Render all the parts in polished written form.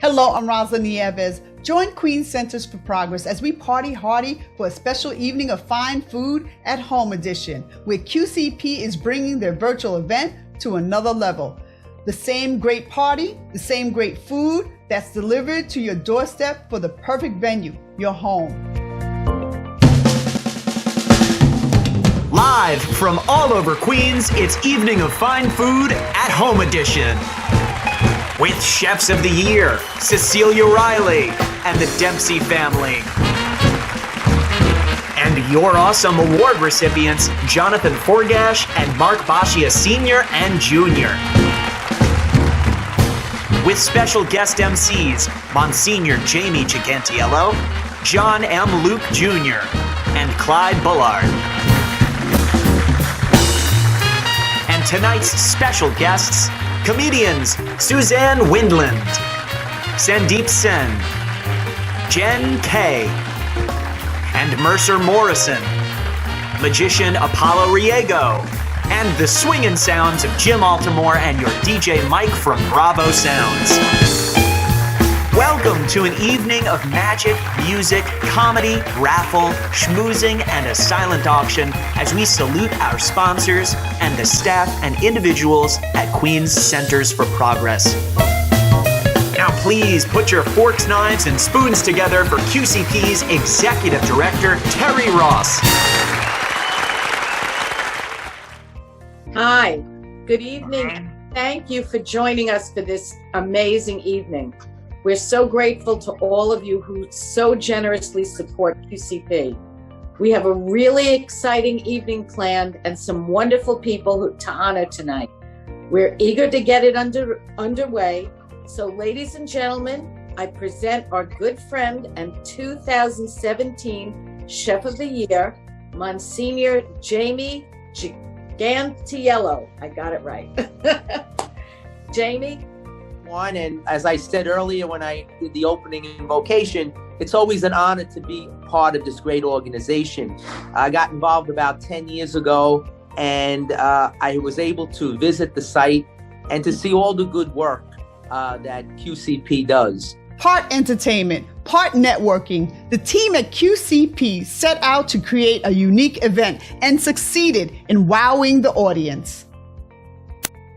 Hello, I'm Rosalind Nieves. Join Queens Centers for Progress as we party hardy for a special evening of fine food at home edition, where QCP is bringing their virtual event to another level. The same great party, the same great food that's delivered to your doorstep for the perfect venue, your home. Live from all over Queens, it's Evening of Fine Food at Home Edition. With Chefs of the Year, Cecilia Riley and the Dempsey family. And your awesome award recipients, Jonathan Forgash and Mark Bashia Sr. and Jr. With special guest MCs, Monsignor Jamie Gantiello, John M. Luke Jr., and Clyde Bullard. And tonight's special guests, comedians Suzanne Windland, Sandeep Sen, Jen Kay, and Mercer Morrison, magician Apollo Riego, and the swingin' sounds of Jim Altamore and your DJ Mike from Bravo Sounds. Welcome to an evening of magic, music, comedy, raffle, schmoozing, and a silent auction as we salute our sponsors and the staff and individuals at Queens Centers for Progress. Now please put your forks, knives, and spoons together for QCP's Executive Director, Terry Ross. Hi, good evening. Thank you for joining us for this amazing evening. We're so grateful to all of you who so generously support QCP. We have a really exciting evening planned and some wonderful people to honor tonight. We're eager to get it underway. So ladies and gentlemen, I present our good friend and 2017 Chef of the Year, Monsignor Jamie Gantiello. I got it right. Jamie? And as I said earlier when I did the opening invocation, it's always an honor to be part of this great organization. I got involved about 10 years ago, and I was able to visit the site and to see all the good work that QCP does. Part entertainment, part networking, the team at QCP set out to create a unique event and succeeded in wowing the audience.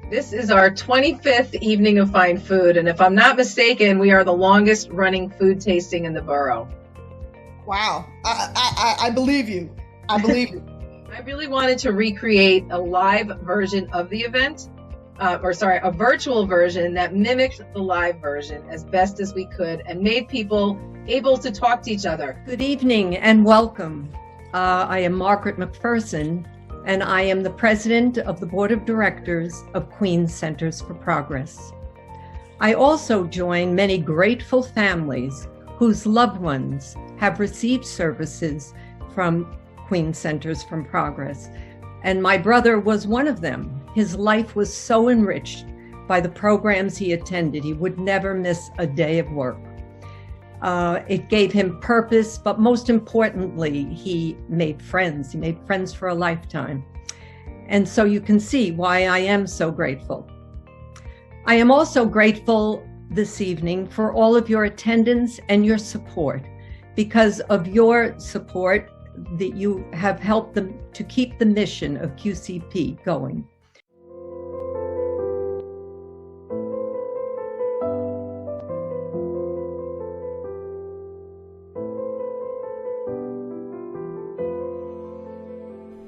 This is our 25th Evening of Fine Food, and if I'm not mistaken, we are the longest running food tasting in the borough. Wow, I believe you. I believe you. I really wanted to recreate a live version of the event, a virtual version that mimicked the live version as best as we could and made people able to talk to each other. Good evening and welcome. I am Margaret McPherson, and I am the president of the Board of Directors of Queens Centers for Progress. I also join many grateful families whose loved ones have received services from Queens Centers for Progress, and my brother was one of them. His life was so enriched by the programs he attended, he would never miss a day of work. It gave him purpose, but most importantly, he made friends. He made friends for a lifetime. And so you can see why I am so grateful. I am also grateful this evening for all of your attendance and your support. Because of your support, that you have helped them to keep the mission of QCP going.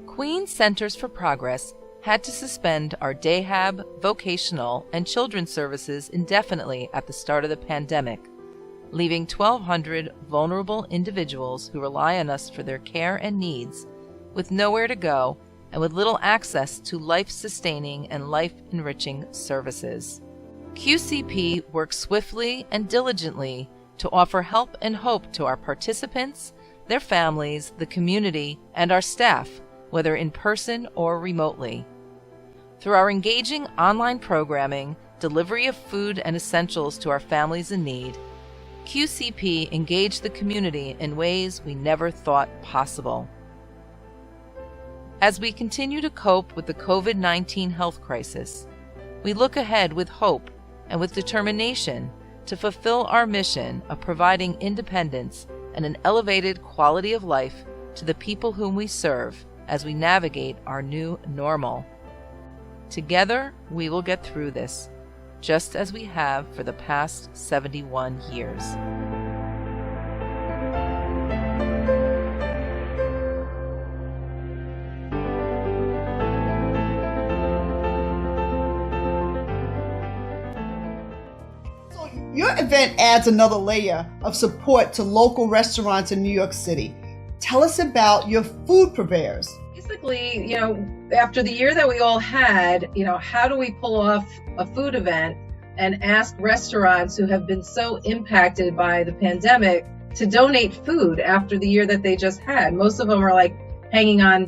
Queens Centers for Progress had to suspend our day hab, vocational, and children's services indefinitely at the start of the pandemic, leaving 1,200 vulnerable individuals who rely on us for their care and needs with nowhere to go and with little access to life-sustaining and life-enriching services. QCP works swiftly and diligently to offer help and hope to our participants, their families, the community, and our staff, whether in person or remotely. Through our engaging online programming, delivery of food and essentials to our families in need, QCP engaged the community in ways we never thought possible. As we continue to cope with the COVID-19 health crisis, we look ahead with hope and with determination to fulfill our mission of providing independence and an elevated quality of life to the people whom we serve as we navigate our new normal. Together, we will get through this, just as we have for the past 71 years. Your event adds another layer of support to local restaurants in New York City. Tell us about your food purveyors. Basically, after the year that we all had, how do we pull off a food event and ask restaurants who have been so impacted by the pandemic to donate food after the year that they just had? Most of them are like hanging on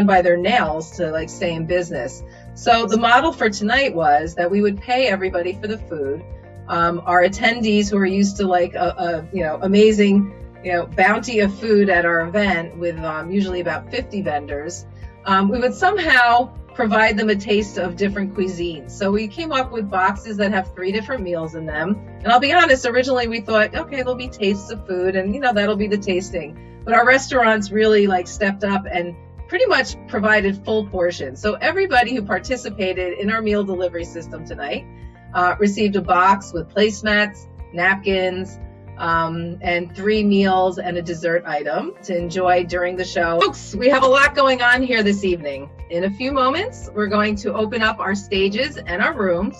by their nails to stay in business. So the model for tonight was that we would pay everybody for the food. Our attendees who are used to amazing, bounty of food at our event with usually about 50 vendors, we would somehow provide them a taste of different cuisines. So we came up with boxes that have 3 different meals in them. And I'll be honest, originally we thought, okay, there'll be tastes of food and, that'll be the tasting. But our restaurants really stepped up and pretty much provided full portions. So everybody who participated in our meal delivery system tonight received a box with placemats, napkins, and 3 meals and a dessert item to enjoy during the show. Folks, we have a lot going on here this evening. In a few moments, we're going to open up our stages and our rooms,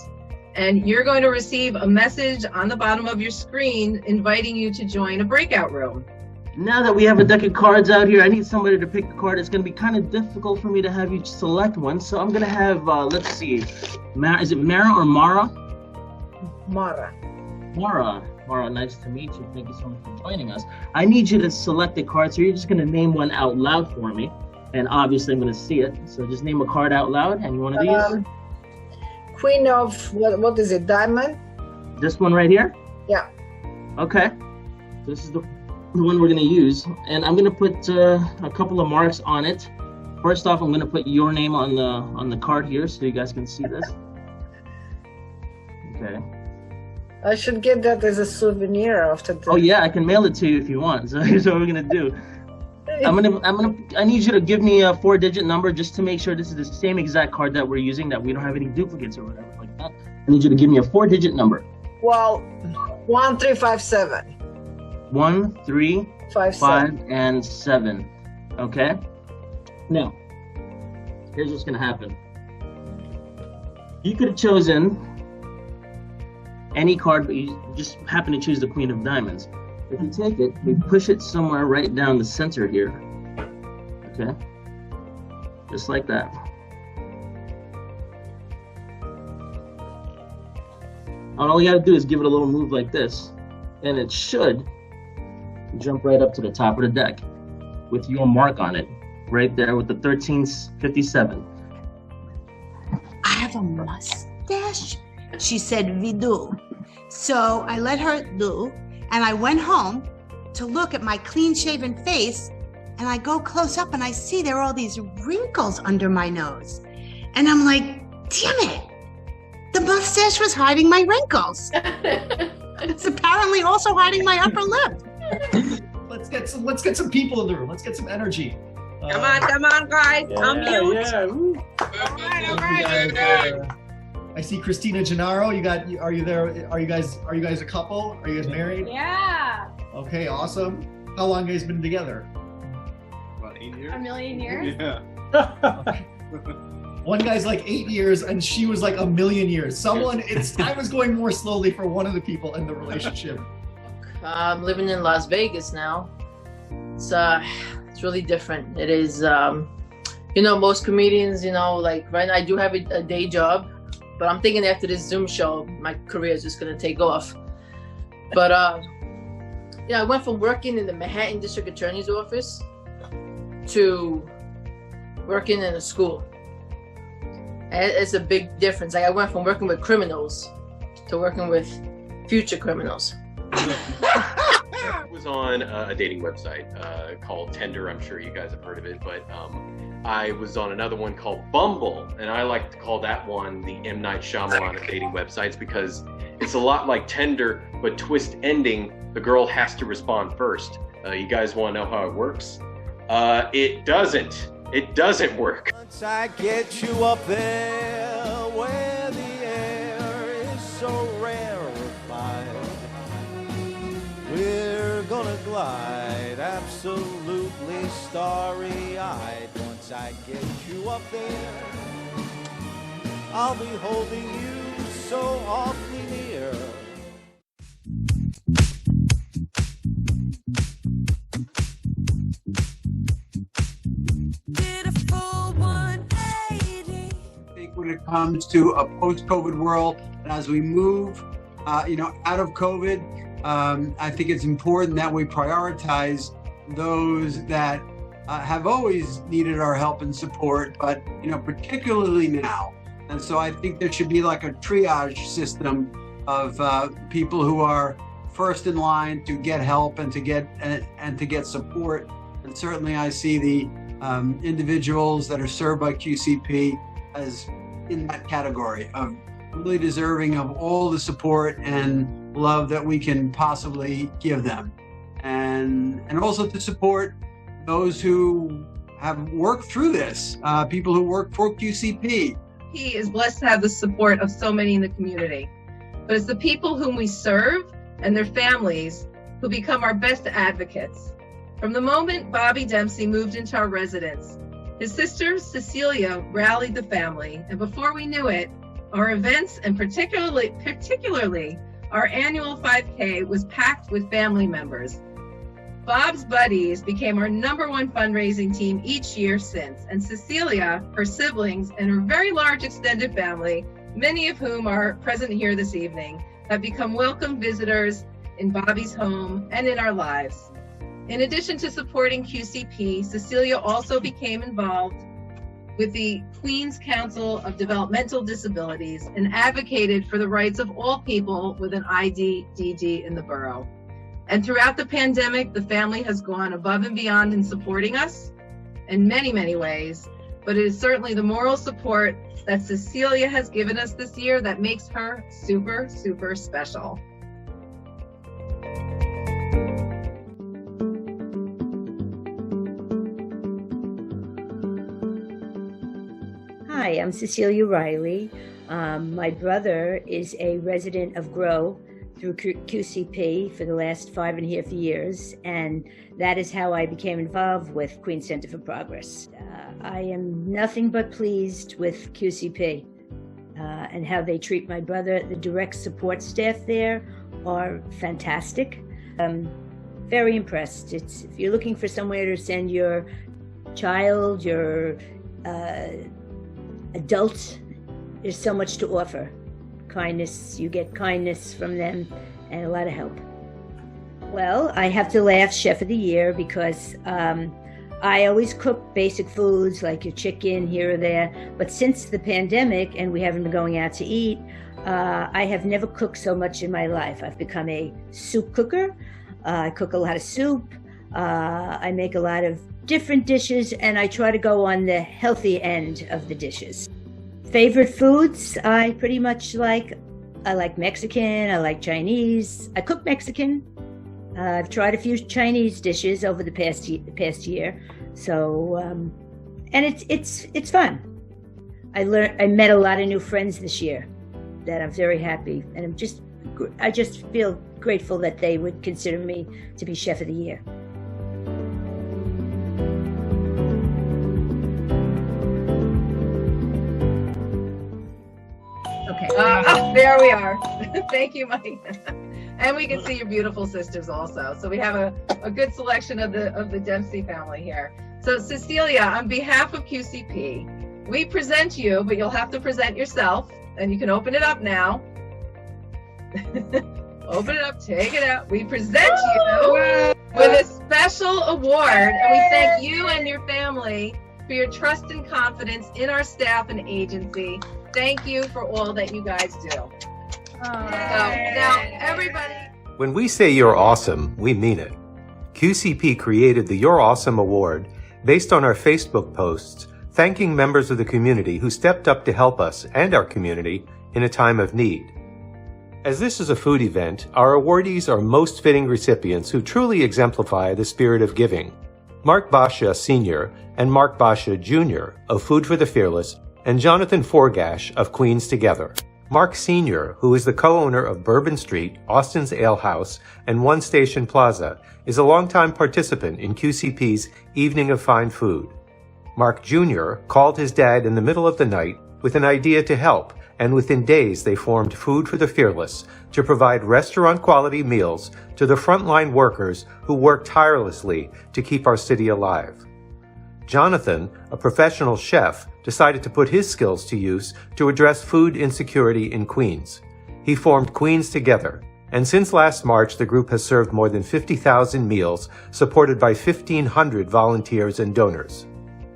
and you're going to receive a message on the bottom of your screen inviting you to join a breakout room. Now that we have a deck of cards out here, I need somebody to pick a card. It's going to be kind of difficult for me to have you select one, so I'm going to have, let's see, is it Mara or Mara? Mara. Mara, nice to meet you. Thank you so much for joining us. I need you to select a card, so you're just going to name one out loud for me, and obviously I'm going to see it. So just name a card out loud, any one of these. Queen of, what is it, diamond? This one right here? Yeah. Okay. This is the one we're going to use, and I'm going to put a couple of marks on it. First off, I'm going to put your name on the card here so you guys can see this. Okay. I should get that as a souvenir after the... Oh yeah, I can mail it to you if you want. So here's what we're gonna do. I need you to give me a 4-digit number just to make sure this is the same exact card that we're using, that we don't have any duplicates or whatever like that. I need you to give me a 4-digit number. Well, 1357. 1, 3, 5, and 7. Okay. Now, here's what's gonna happen. You could have chosen any card, but you just happen to choose the Queen of Diamonds. If you take it, we push it somewhere right down the center here. Okay? Just like that. All you gotta do is give it a little move like this, and it should jump right up to the top of the deck with your mark on it, right there with the 1357. I have a mustache. She said, we do. So I let her do, and I went home to look at my clean-shaven face, and I go close up and I see there are all these wrinkles under my nose. And I'm like, damn it, the mustache was hiding my wrinkles. It's apparently also hiding my upper lip. Let's get some people in the room. Let's get some energy. Come on, guys. I'm cute. Yeah. All right. I see Christina Gennaro. Are you there? Are you guys a couple? Are you guys married? Yeah. Okay, awesome. How long have you guys been together? About 8 years. 1,000,000 years. Yeah. Okay. One guy's like 8 years, and she was like 1,000,000 years. I was going more slowly for one of the people in the relationship. I'm living in Las Vegas now. It's really different. It is, most comedians, right now I do have a day job. But I'm thinking after this Zoom show, my career is just gonna take off. But I went from working in the Manhattan District Attorney's Office to working in a school. And it's a big difference. I went from working with criminals to working with future criminals. I was on a dating website called Tinder. I'm sure you guys have heard of it, but I was on another one called Bumble, and I like to call that one the M. Night Shyamalan of dating websites because it's a lot like Tinder, but twist ending, the girl has to respond first. You guys want to know how it works? It doesn't. It doesn't work. Once I get you up there where the air is so rarefied, we're gonna glide absolutely starry-eyed. Once I get you up there, I'll be holding you so awfully near. When it comes to a post-COVID world, and as we move, out of COVID, I think it's important that we prioritize those that have always needed our help and support, but particularly now. And so I think there should be like a triage system of people who are first in line to get help and to get support. And certainly I see the individuals that are served by QCP as in that category of really deserving of all the support and love that we can possibly give them. And also to support those who have worked through this, people who work for QCP. He is blessed to have the support of so many in the community. But it's the people whom we serve and their families who become our best advocates. From the moment Bobby Dempsey moved into our residence, his sister Cecilia rallied the family, and before we knew it, our events and particularly our annual 5K was packed with family members. Bob's Buddies became our #1 fundraising team each year since, and Cecilia, her siblings, and her very large extended family, many of whom are present here this evening, have become welcome visitors in Bobby's home and in our lives. In addition to supporting QCP, Cecilia also became involved with the Queens Council of Developmental Disabilities and advocated for the rights of all people with an IDDD in the borough. And throughout the pandemic, the family has gone above and beyond in supporting us in many, many ways, but it is certainly the moral support that Cecilia has given us this year that makes her super, super special. Hi, I'm Cecilia Riley. My brother is a resident of Grow through QCP for the last 5.5 years, and that is how I became involved with Queens Center for Progress. I am nothing but pleased with QCP and how they treat my brother. The direct support staff there are fantastic. I'm very impressed. If you're looking for somewhere to send your child, your adult, there's so much to offer. Kindness, you get kindness from them and a lot of help. Well, I have to laugh Chef of the Year because I always cook basic foods like your chicken here or there, but since the pandemic and we haven't been going out to eat, I have never cooked so much in my life. I've become a soup cooker. I cook a lot of soup. I make a lot of different dishes, and I try to go on the healthy end of the dishes. Favorite foods, I pretty much like Mexican, I like Chinese. I cook Mexican. I've tried a few Chinese dishes over the past year. So, and it's fun. I met a lot of new friends this year that I'm very happy, and I just feel grateful that they would consider me to be Chef of the Year. Okay. There we are. Thank you, Mike. And we can see your beautiful sisters also. So we have a good selection of the Dempsey family here. So Cecilia, on behalf of QCP, we present you, but you'll have to present yourself, and you can open it up now. Open it up, take it out. We present you with a special award, and we thank you and your family for your trust and confidence in our staff and agency. Thank you for all that you guys do. So now, everybody. When we say you're awesome, we mean it. QCP created the You're Awesome Award based on our Facebook posts thanking members of the community who stepped up to help us and our community in a time of need. As this is a food event, our awardees are most fitting recipients who truly exemplify the spirit of giving. Mark Basha Sr. and Mark Basha Jr. of Food for the Fearless and Jonathan Forgash of Queens Together. Mark Sr., who is the co-owner of Bourbon Street, Austin's Ale House, and One Station Plaza, is a longtime participant in QCP's Evening of Fine Food. Mark Jr. called his dad in the middle of the night with an idea to help, and within days they formed Food for the Fearless to provide restaurant-quality meals to the frontline workers who work tirelessly to keep our city alive. Jonathan, a professional chef, decided to put his skills to use to address food insecurity in Queens. He formed Queens Together, and since last March, the group has served more than 50,000 meals, supported by 1,500 volunteers and donors.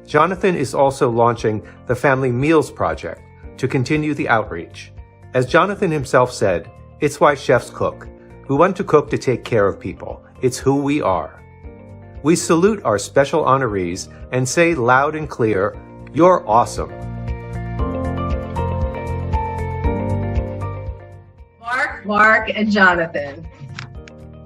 Jonathan is also launching the Family Meals Project to continue the outreach. As Jonathan himself said, "It's why chefs cook. We want to cook to take care of people. It's who we are." We salute our special honorees and say loud and clear, "You're awesome." Mark, and Jonathan,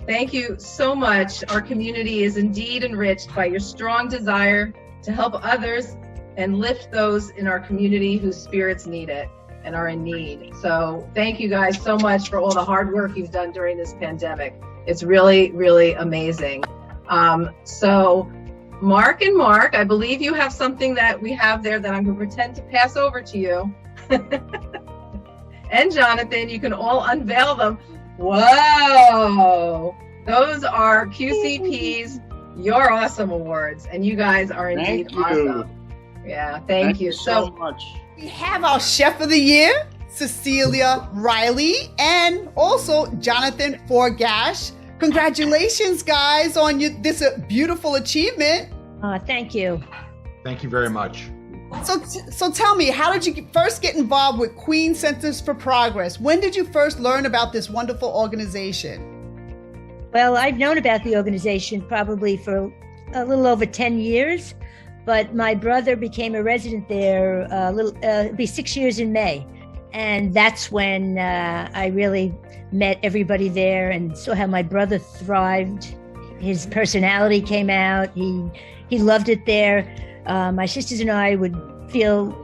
thank you so much. Our community is indeed enriched by your strong desire to help others and lift those in our community whose spirits need it and are in need. So thank you guys so much for all the hard work you've done during this pandemic. It's really, really amazing. So Mark, I believe you have something that we have there that I'm going to pretend to pass over to you. And Jonathan, you can all unveil them. Whoa! Those are QCP's You're Awesome Awards, and you guys are indeed awesome. Yeah, thank you so much. We have our Chef of the Year, Cecilia Riley, and also Jonathan Forgash. Congratulations, guys, on this beautiful achievement. Thank you. Thank you very much. So tell me, how did you first get involved with Queens Centers for Progress? When did you first learn about this wonderful organization? Well, I've known about the organization probably for a little over 10 years, but my brother became a resident there it'll be 6 years in May. And that's when I really met everybody there and saw how my brother thrived. His personality came out. He loved it there. My sisters and I would feel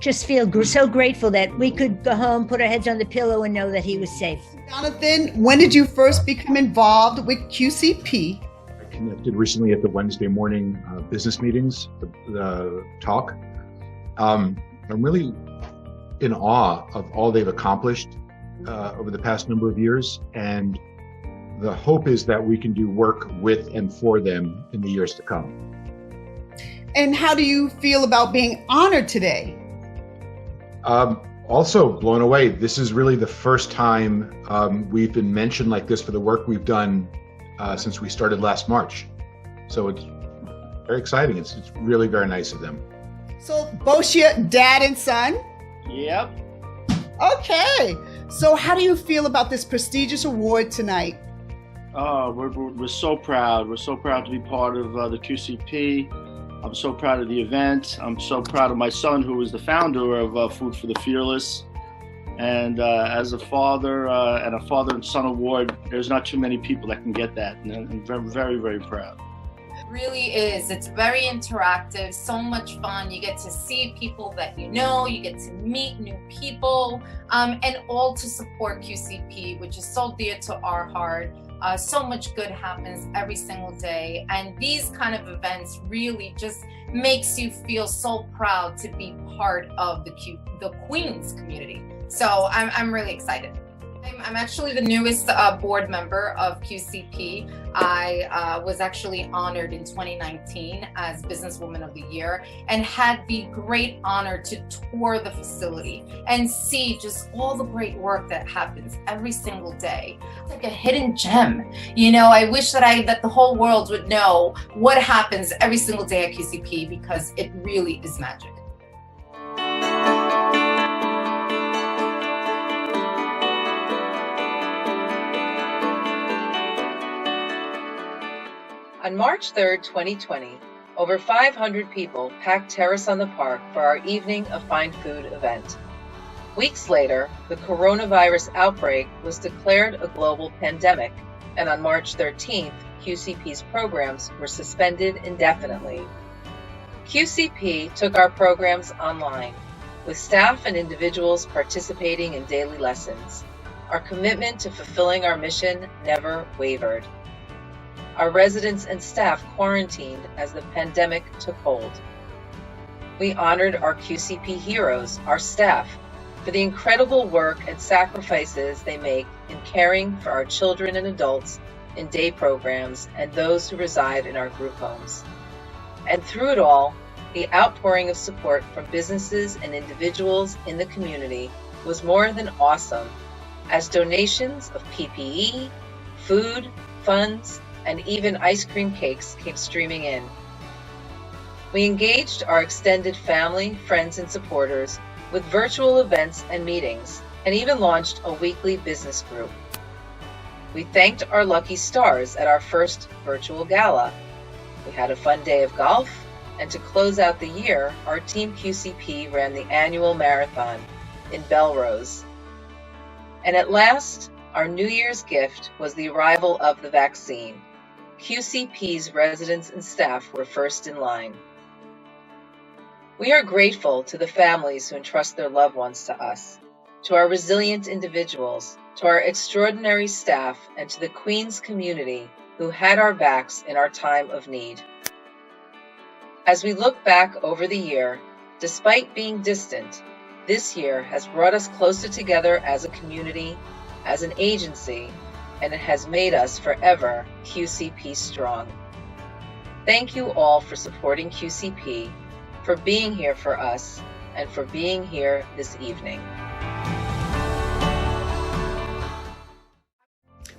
so grateful that we could go home, put our heads on the pillow, and know that he was safe. Jonathan, when did you first become involved with QCP? I connected recently at the Wednesday morning business meetings, the talk. I'm really in awe of all they've accomplished over the past number of years, and the hope is that we can do work with and for them in the years to come. And how do you feel about being honored today? Also blown away. This is really the first time we've been mentioned like this for the work we've done since we started last March. So it's very exciting. It's really very nice of them. So both your dad and son? Yep. Okay. So how do you feel about this prestigious award tonight? We're so proud. We're so proud to be part of the QCP. I'm so proud of the event. I'm so proud of my son, who is the founder of Food for the Fearless. And as a father and a father and son award, there's not too many people that can get that. And I'm very, very, very proud. It really is. It's very interactive, so much fun. You get to see people that you know, you get to meet new people, and all to support QCP, which is so dear to our heart. So much good happens every single day, and these kind of events really just makes you feel so proud to be part of the Queens community. So I'm really excited. I'm actually the newest board member of QCP. I was actually honored in 2019 as Businesswoman of the Year and had the great honor to tour the facility and see just all the great work that happens every single day. It's like a hidden gem. You know, I wish that the whole world would know what happens every single day at QCP, because it really is magic. On March 3rd, 2020, Over 500 people packed Terrace on the Park for our Evening of Fine Food event. Weeks later, the coronavirus outbreak was declared a global pandemic, and on March 13th, QCP's programs were suspended indefinitely. QCP took our programs online, with staff and individuals participating in daily lessons. Our commitment to fulfilling our mission never wavered. Our residents and staff quarantined as the pandemic took hold. We honored our QCP heroes, our staff, for the incredible work and sacrifices they make in caring for our children and adults in day programs and those who reside in our group homes. And through it all, the outpouring of support from businesses and individuals in the community was more than awesome, as donations of PPE, food, funds, and even ice cream cakes came streaming in. We engaged our extended family, friends, and supporters with virtual events and meetings, and even launched a weekly business group. We thanked our lucky stars at our first virtual gala. We had a fun day of golf, and to close out the year, our Team QCP ran the annual marathon in Belrose. And at last, our New Year's gift was the arrival of the vaccine. QCP's residents and staff were first in line. We are grateful to the families who entrust their loved ones to us, to our resilient individuals, to our extraordinary staff, and to the Queens community who had our backs in our time of need. As we look back over the year, despite being distant, this year has brought us closer together as a community, as an agency, and it has made us forever QCP strong. Thank you all for supporting QCP, for being here for us, and for being here this evening.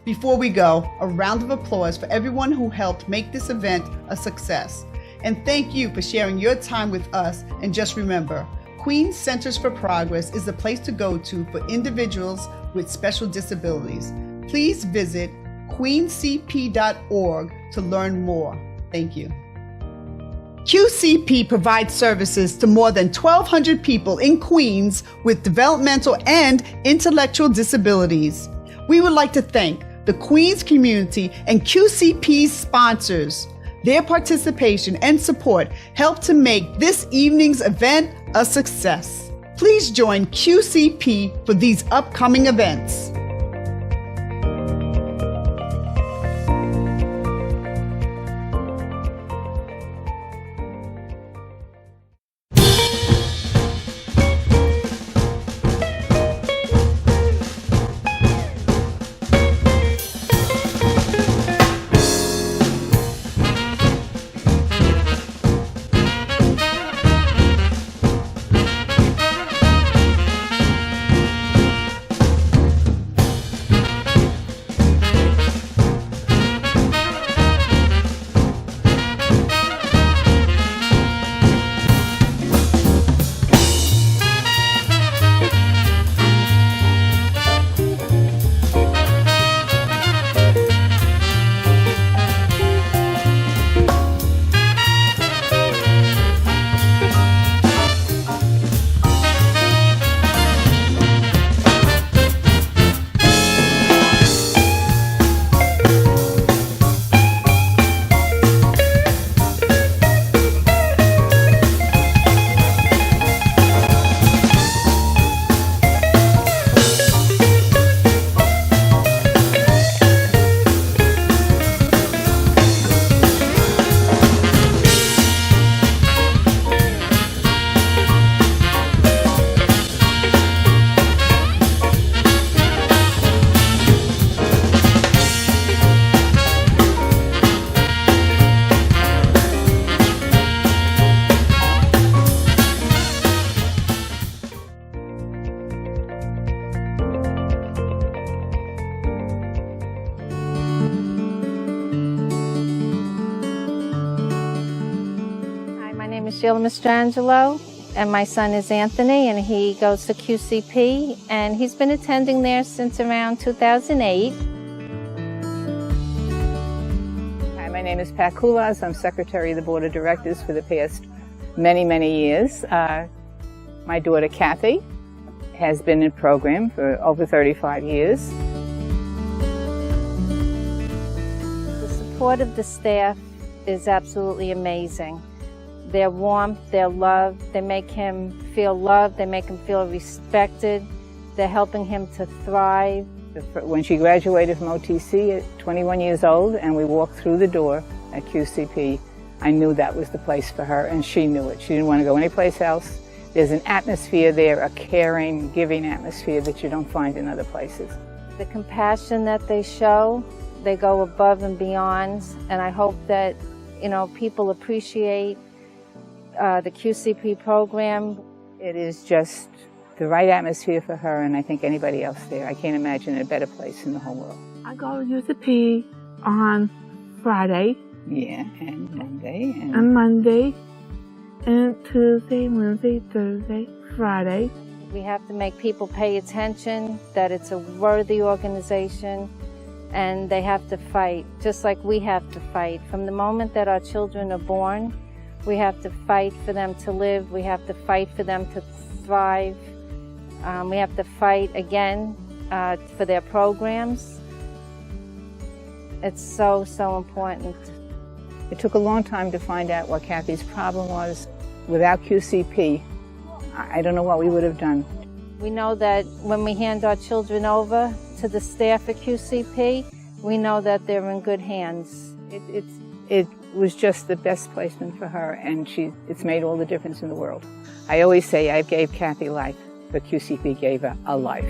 Before we go, a round of applause for everyone who helped make this event a success. And thank you for sharing your time with us. And just remember, Queens Centers for Progress is the place to go to for individuals with special disabilities. Please visit queenscp.org to learn more. Thank you. QCP provides services to more than 1,200 people in Queens with developmental and intellectual disabilities. We would like to thank the Queens community and QCP's sponsors. Their participation and support helped to make this evening's event a success. Please join QCP for these upcoming events. Sheila Mastrangelo, and my son is Anthony, and he goes to QCP, and he's been attending there since around 2008. Hi, my name is Pat Kulas. I'm Secretary of the Board of Directors for the past many, many years. My daughter Kathy has been in program for over 35 years. The support of the staff is absolutely amazing. Their warmth, their love, they make him feel loved, they make him feel respected, they're helping him to thrive. When she graduated from OTC at 21 years old and we walked through the door at QCP, I knew that was the place for her, and she knew it. She didn't want to go anyplace else. There's an atmosphere there, a caring, giving atmosphere that you don't find in other places. The compassion that they show, they go above and beyond, and I hope that, people appreciate the QCP program. It is just the right atmosphere for her, and I think anybody else there. I can't imagine a better place in the whole world. I go to QCP on Friday. Yeah, and Monday. And Monday, and Tuesday, Wednesday, Thursday, Friday. We have to make people pay attention, that it's a worthy organization, and they have to fight, just like we have to fight. From the moment that our children are born, we have to fight for them to live. We have to fight for them to thrive. We have to fight again for their programs. It's so, so important. It took a long time to find out what Kathy's problem was. Without QCP, I don't know what we would have done. We know that when we hand our children over to the staff at QCP, we know that they're in good hands. It was just the best placement for her, and it's made all the difference in the world. I always say I gave Kathy life, but QCP gave her a life.